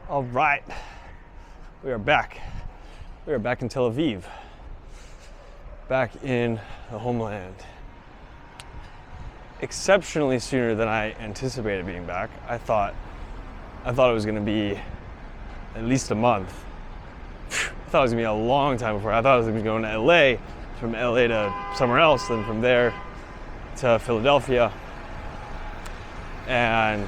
All right, we are back. We are back in Tel Aviv, back in the homeland. Exceptionally sooner than I anticipated being back. I thought it was going to be at least a month. I thought it was going to be a long time before. I thought I was going to be going to LA, from LA to somewhere else, then from there to Philadelphia. And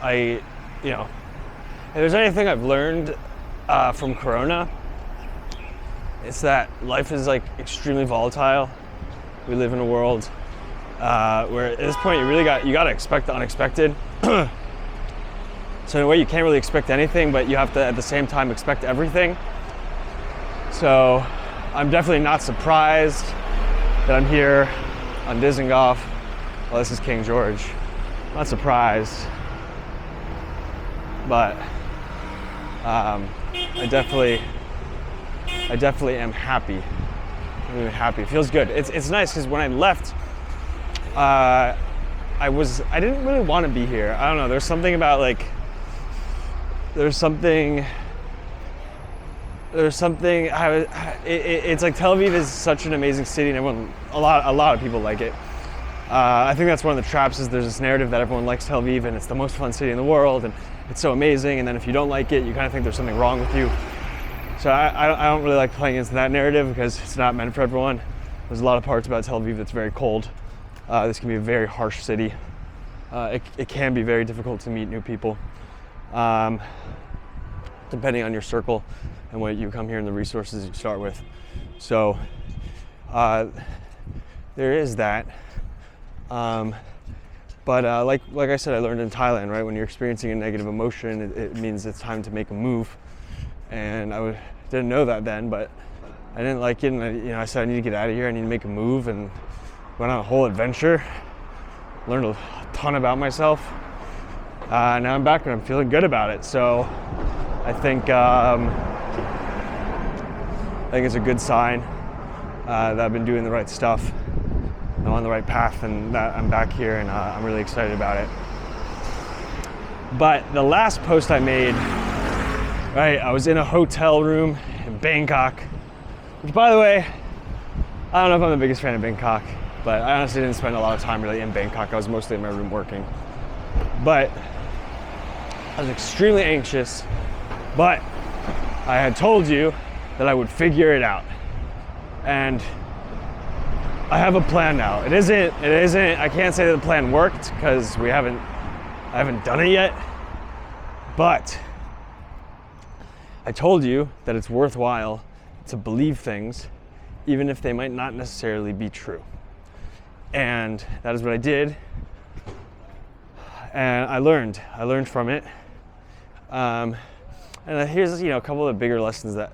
if there's anything I've learned from Corona, it's that life is like extremely volatile. We live in a world where at this point you gotta expect the unexpected. So in a way you can't really expect anything, but you have to at the same time expect everything. So I'm definitely not surprised that I'm here on Dizengoff. Well, this is King George. Not surprised. But I definitely am happy. I'm really happy. It feels good. It's nice because when I left, I didn't really want to be here. I don't know. There's something about it's like Tel Aviv is such an amazing city, and a lot of people like it. I think that's one of the traps. Is there's this narrative that everyone likes Tel Aviv and it's the most fun city in the world and it's so amazing, and then if you don't like it, you kind of think there's something wrong with you. So I don't really like playing into that narrative because it's not meant for everyone. There's a lot of parts about Tel Aviv that's very cold. This can be a very harsh city. It can be very difficult to meet new people, depending on your circle and what you come here and the resources you start with. So there is that. But like I said, I learned in Thailand, right? When you're experiencing a negative emotion, it means it's time to make a move. And didn't know that then, but I didn't like it. And I said, I need to get out of here. I need to make a move, and went on a whole adventure. Learned a ton about myself. Now I'm back and I'm feeling good about it. So I think it's a good sign that I've been doing the right stuff. I'm on the right path, and that I'm back here, and I'm really excited about it. But the last post I made, right, I was in a hotel room in Bangkok, which, by the way, I don't know if I'm the biggest fan of Bangkok, but I honestly didn't spend a lot of time really in Bangkok. I was mostly in my room working. But I was extremely anxious, but I had told you that I would figure it out. And I have a plan now. It isn't, I can't say that the plan worked because I haven't done it yet, but I told you that it's worthwhile to believe things even if they might not necessarily be true. And that is what I did. And I learned from it. And here's, a couple of the bigger lessons that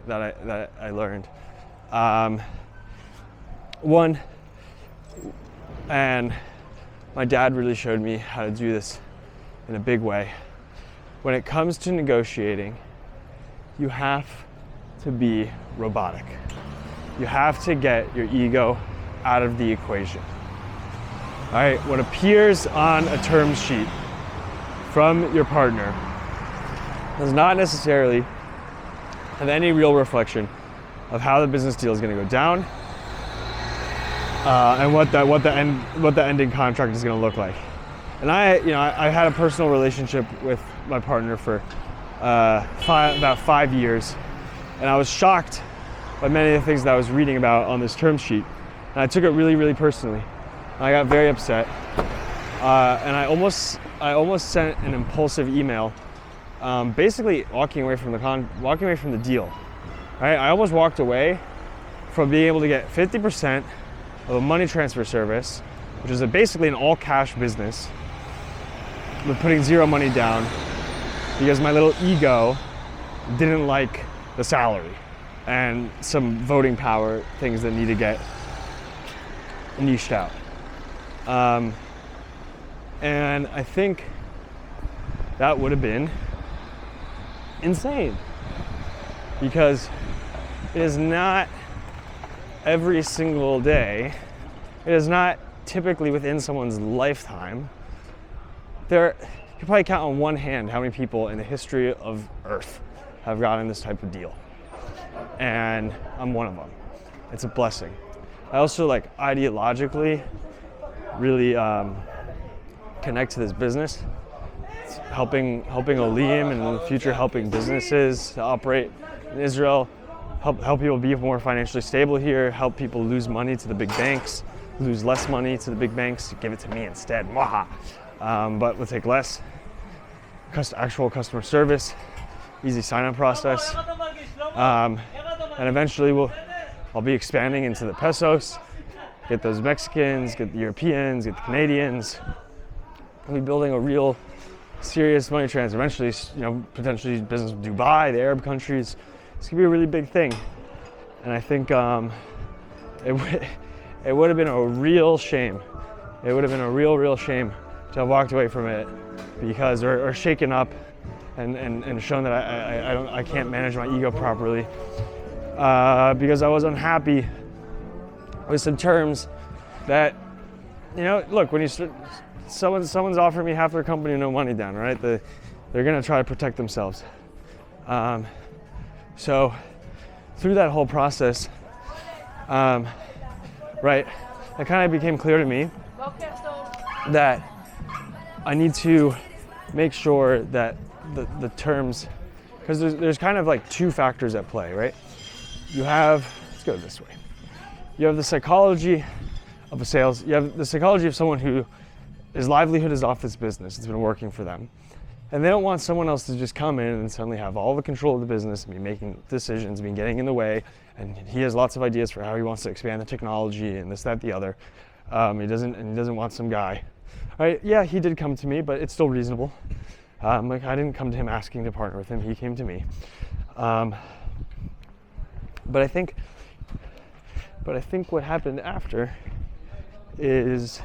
I learned. One, and my dad really showed me how to do this in a big way. When it comes to negotiating, you have to be robotic. You have to get your ego out of the equation. All right, what appears on a term sheet from your partner does not necessarily have any real reflection of how the business deal is going to go down. And what the ending contract is going to look like. And I had a personal relationship with my partner for about 5 years, and I was shocked by many of the things that I was reading about on this term sheet, and I took it really, really personally. I got very upset, and I almost sent an impulsive email, basically walking away from the deal. Right? I almost walked away from being able to get 50% of a money transfer service, which is basically an all-cash business, with putting zero money down because my little ego didn't like the salary and some voting power things that need to get niched out. And I think that would have been insane because it is not every single day, it is not typically within someone's lifetime. you probably count on one hand how many people in the history of Earth have gotten this type of deal. And I'm one of them. It's a blessing. I also like ideologically really connect to this business. It's helping Olim and in the future helping businesses to operate in Israel, help people be more financially stable here, help people lose money to the big banks, lose less money to the big banks, give it to me instead. But we'll take less. Actual customer service, easy sign-up process. And eventually I'll be expanding into the pesos, get those Mexicans, get the Europeans, get the Canadians. I'll be building a real serious money transfer. Eventually, potentially business with Dubai, the Arab countries. It's gonna be a really big thing. And I think it would have been a real shame. It would have been a real shame to have walked away from it because, or shaken up and shown that I can't manage my ego properly because I was unhappy with some terms that, look, when someone's offering me half their company, no money down, right? They're gonna try to protect themselves. So through that whole process, right, it kind of became clear to me that I need to make sure that the terms, because there's kind of like two factors at play, right? Let's go this way. You have the psychology of a sales, you have the psychology of someone his livelihood is off this business, it's been working for them. And they don't want someone else to just come in and suddenly have all the control of the business and be making decisions, be getting in the way. And he has lots of ideas for how he wants to expand the technology and this, that, the other. He doesn't want some guy. Right? Yeah, he did come to me, but it's still reasonable. I didn't come to him asking to partner with him. He came to me. But I think what happened after is,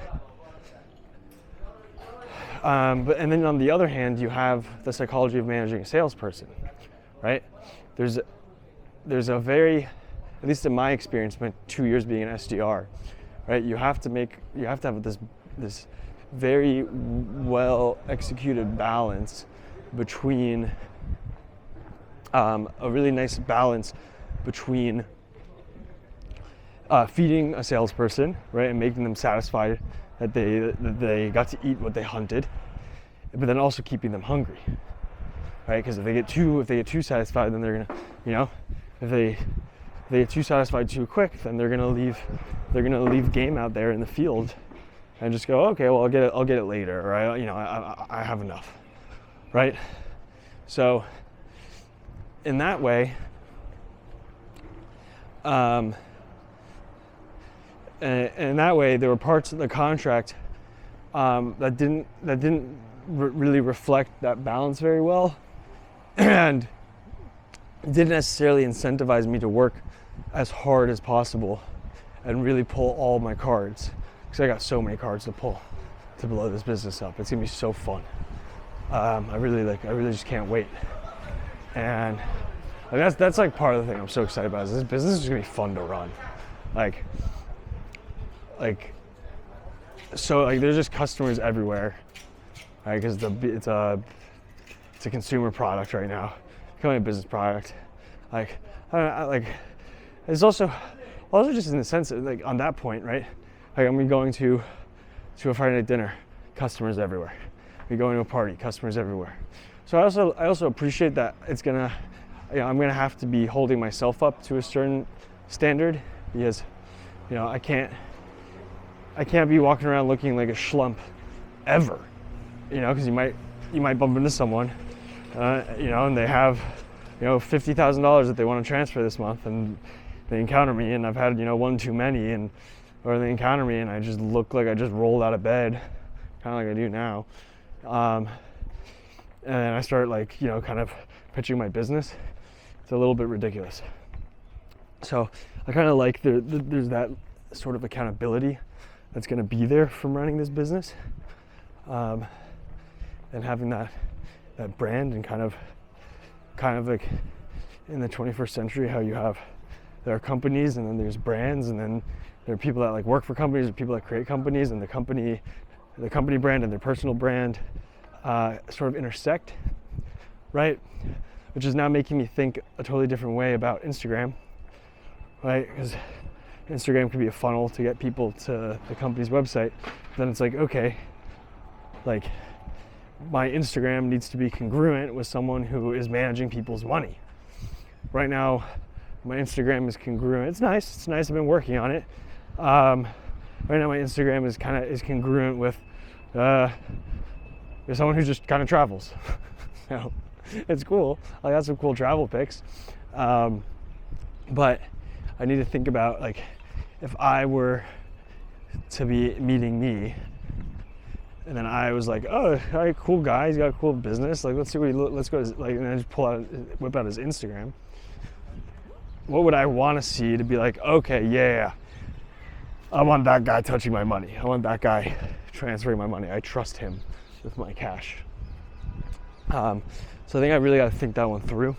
and then on the other hand, you have the psychology of managing a salesperson, right? There's a very, at least in my experience, my 2 years being an SDR, right? You have to have this very well executed balance between a really nice balance between feeding a salesperson, right, and making them satisfied that they got to eat what they hunted, but then also keeping them hungry, right? Because if they get too satisfied, then they're gonna, if they get too satisfied too quick, then they're gonna leave game out there in the field, and just go, okay, well I'll get it later, or I have enough, right? So in that way, and that way, there were parts of the contract that didn't really reflect that balance very well, and didn't necessarily incentivize me to work as hard as possible and really pull all my cards, because I got so many cards to pull to blow this business up. It's gonna be so fun. I really just can't wait, and that's like part of the thing I'm so excited about. Is this business is gonna be fun to run, so there's just customers everywhere, right? Because it's a consumer product right now, becoming a business product. It's also just in the sense that, on that point, right? I'm going to a Friday night dinner, customers everywhere. We're going to a party, customers everywhere. So I also appreciate that I'm gonna have to be holding myself up to a certain standard, because I can't be walking around looking like a schlump ever, because you might bump into someone, and they have, $50,000 that they want to transfer this month, and they encounter me, and I've had, one too many, or they encounter me, and I just look like I just rolled out of bed, kind of like I do now, and I start kind of pitching my business. It's a little bit ridiculous. So I kind of like there's that sort of accountability that's going to be there from running this business, and having that brand, and kind of like in the 21st century, how there are companies, and then there's brands, and then there are people that work for companies, or people that create companies, and the company brand and their personal brand. sort of intersect, right? Which is now making me think a totally different way about Instagram, right? Because Instagram could be a funnel to get people to the company's website. Then it's like, okay, like my Instagram needs to be congruent with someone who is managing people's money. Right now, my Instagram is congruent. It's nice. I've been working on it. Right now, my Instagram is congruent with someone who just kind of travels. So it's cool. I got some cool travel pics, but I need to think about, like, if I were to be meeting me, and then I was like, oh, all right, cool guy, he's got a cool business. Like, let's see what let's go to, like, and then just whip out his Instagram. What would I want to see to be like, okay, yeah, I want that guy touching my money. I want that guy transferring my money. I trust him with my cash. So I think I really got to think that one through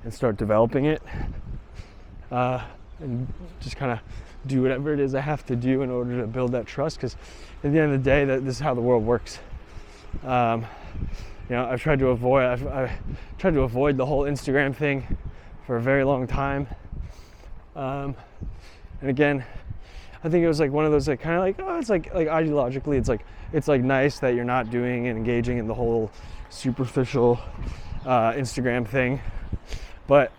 and start developing it, and just kind of do whatever it is I have to do in order to build that trust. Because at the end of the day, this is how the world works. I've tried to avoid the whole Instagram thing for a very long time, and again, I think it was like one of those, like, kind of like, oh, it's like ideologically, it's like nice that you're not doing and engaging in the whole superficial Instagram thing, but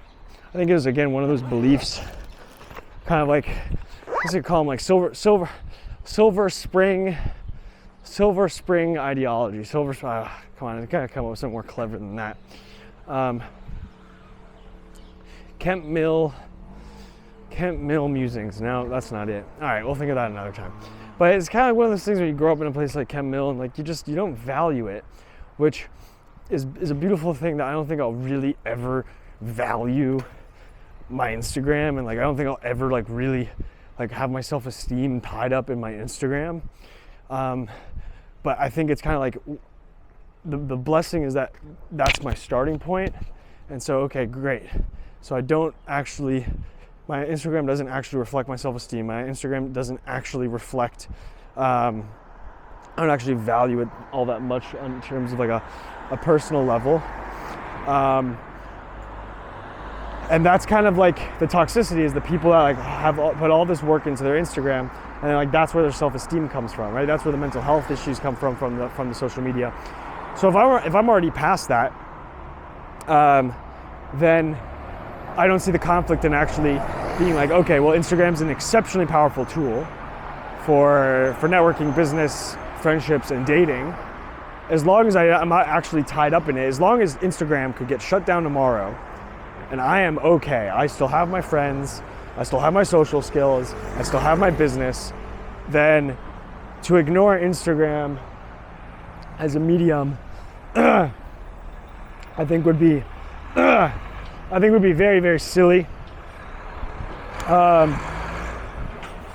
I think it was, again, one of those beliefs, kind of like, I guess you call them like silver spring ideology. Come on, I gotta come up with something more clever than that. Kemp Mill musings. No, that's not it. All right, we'll think of that another time. But it's kind of one of those things when you grow up in a place like Kemp Mill and, like, you don't value it, which is a beautiful thing that I don't think I'll really ever value my Instagram, and, like, I don't think I'll ever, like, really, like, have my self-esteem tied up in my Instagram. But I think it's kind of like the blessing is that that's my starting point. And so, okay, great. So my Instagram doesn't actually reflect my self-esteem. My Instagram doesn't actually reflect, I don't actually value it all that much in terms of, like, a personal level. And that's kind of like the toxicity, is the people that, like, have put all this work into their Instagram, and then, like, that's where their self-esteem comes from, right? That's where the mental health issues come from the social media. So if I'm already past that, then I don't see the conflict in actually being like, okay, well, Instagram's an exceptionally powerful tool for networking, business, friendships, and dating. As long as I'm not actually tied up in it, as long as Instagram could get shut down tomorrow, and I am okay, I still have my friends, I still have my social skills, I still have my business, then to ignore Instagram as a medium, I think would be very, very silly. And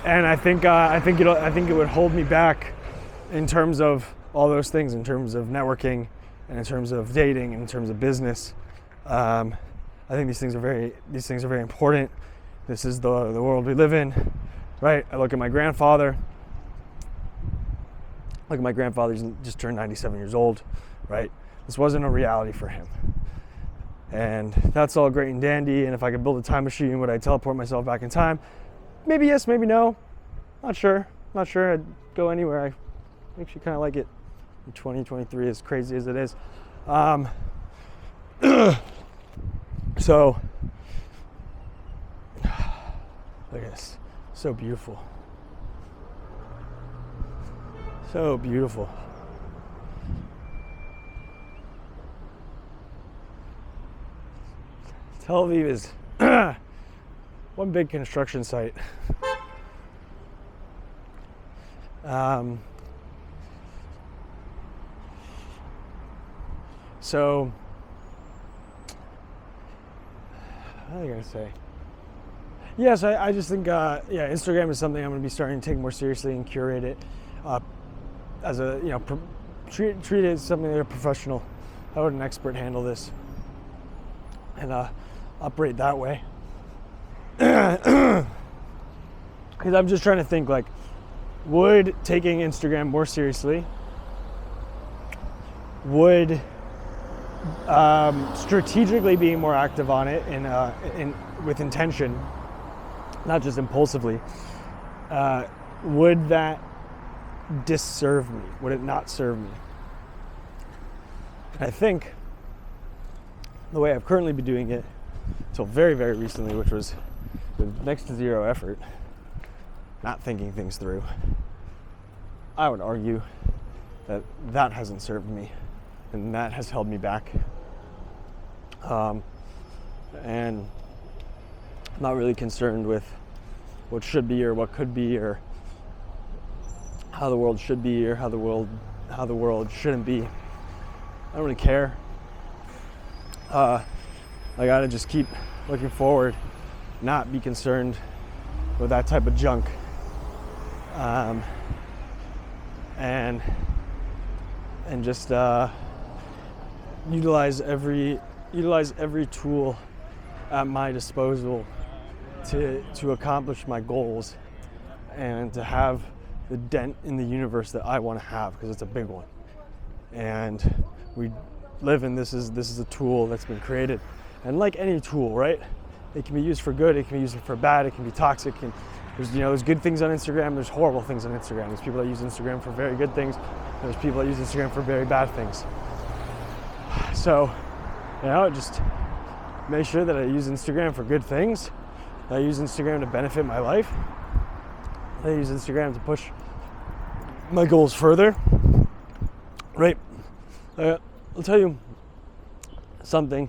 I think it would hold me back in terms of all those things, in terms of networking, and in terms of dating, and in terms of business. I think these things are very important. This is the world we live in, right? I look at my grandfather. He's just turned 97 years old, right? This wasn't a reality for him. And that's all great and dandy. And if I could build a time machine, would I teleport myself back in time? Maybe yes, maybe no. Not sure. I'd go anywhere. I actually kind of like it in 2023, as crazy as it is. So, look at this. So beautiful. So beautiful. Tel Aviv is one big construction site. So, what was I going to say? Yes, I just think, Instagram is something I'm going to be starting to take more seriously and curate it as a, treat it as something like a professional. How would an expert handle this? And operate that way. Because I'm just trying to think, like, would taking Instagram more seriously would strategically being more active on it with intention, not just impulsively, would that disserve me? Would it not serve me? I think the way I've currently been doing it until very, very recently, which was with next to zero effort, not thinking things through, I would argue that that hasn't served me and that has held me back. And I'm not really concerned with what should be or what could be or how the world should be or how the world shouldn't be. I don't really care. I gotta just keep looking forward, not be concerned with that type of junk, and just utilize every tool at my disposal to accomplish my goals and to have the dent in the universe that I want to have, because it's a big one. And we live in this is a tool that's been created, and like any tool, right, it can be used for good, it can be used for bad, it can be toxic, and there's good things on Instagram, there's horrible things on Instagram. There's people that use Instagram for very good things, there's people that use Instagram for very bad things. So just make sure that I use Instagram for good things, that I use Instagram to benefit my life, that I use Instagram to push my goals further, right? I'll tell you something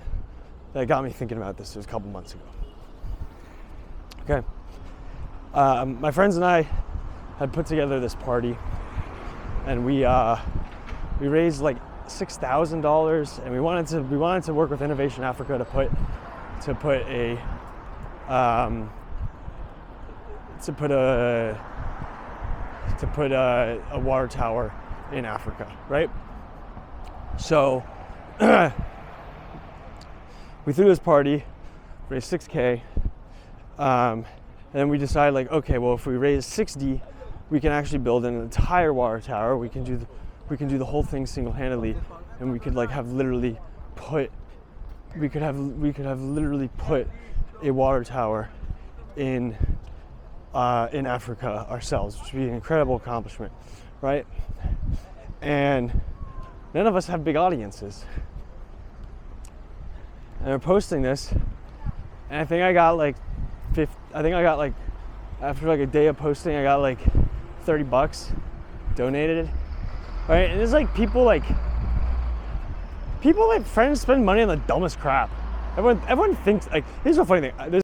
that got me thinking about this. It was a couple months ago. Okay. My friends and I had put together this party, and we raised like $6,000, and we wanted to work with Innovation Africa to put a water tower in Africa, right? So we threw this party, raised $6K, and then we decided, like, okay, well, if we raise 60, we can actually build an entire water tower. We can do the whole thing single-handedly, and we could have literally put a water tower in Africa ourselves, which would be an incredible accomplishment, right? And none of us have big audiences. And we're posting this, and I think I got after a day of posting, I got $30 donated, right? And it's people friends spend money on the dumbest crap. Everyone thinks, here's the funny thing.